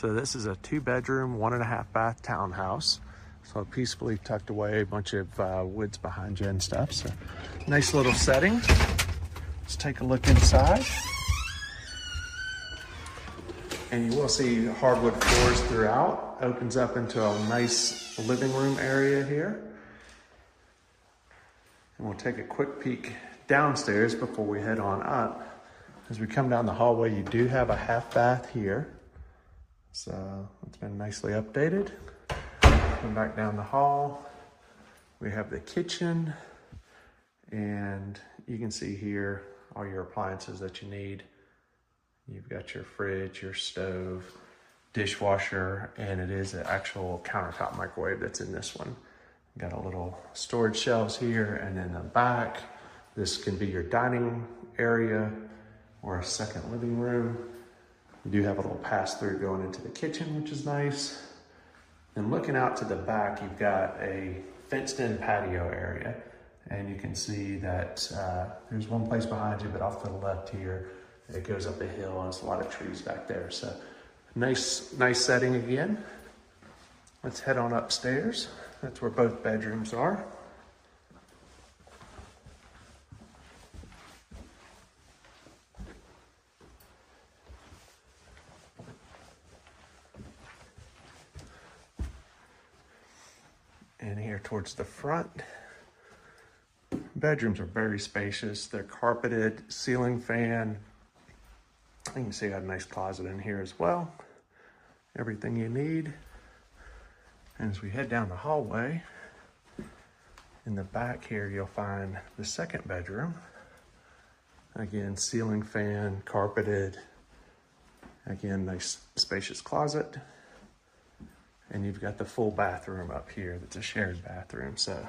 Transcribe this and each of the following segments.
So this is a 2-bedroom, 1.5 bath townhouse. So peacefully tucked away, a bunch of woods behind you and stuff. So nice little setting. Let's take a look inside. And you will see hardwood floors throughout. Opens up into a nice living room area here. And we'll take a quick peek downstairs before we head on up. As we come down the hallway, you do have a half bath here. So it's been nicely updated. Come back down the hall. We have the kitchen, and you can see here all your appliances that you need. You've got your fridge, your stove, dishwasher, and it is an actual countertop microwave that's in this one. Got a little storage shelves here, and in the back, this can be your dining area or a second living room. You do have a little pass-through going into the kitchen, which is nice. And looking out to the back, you've got a fenced-in patio area, and you can see that there's one place behind you, but off to the left here, it goes up a hill, and there's a lot of trees back there. So nice setting again. Let's head on upstairs. That's where both bedrooms are. And here towards the front, bedrooms are very spacious. They're carpeted, ceiling fan. You can see I got a nice closet in here as well. Everything you need. And as we head down the hallway, in the back here, you'll find the second bedroom. Again, ceiling fan, carpeted. Again, nice spacious closet. And you've got the full bathroom up here that's a shared bathroom. So,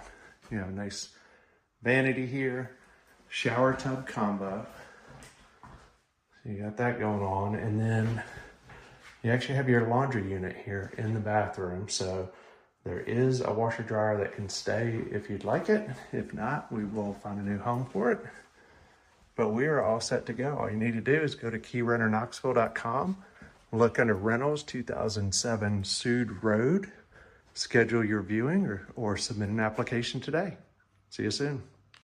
you know, nice vanity here, shower tub combo. So you got that going on. And then you actually have your laundry unit here in the bathroom. So there is a washer dryer that can stay if you'd like it. If not, we will find a new home for it. But we are all set to go. All you need to do is go to KeyrenterKnoxville.com. Look under Rentals 2007 Sood Road. Schedule your viewing or submit an application today. See you soon.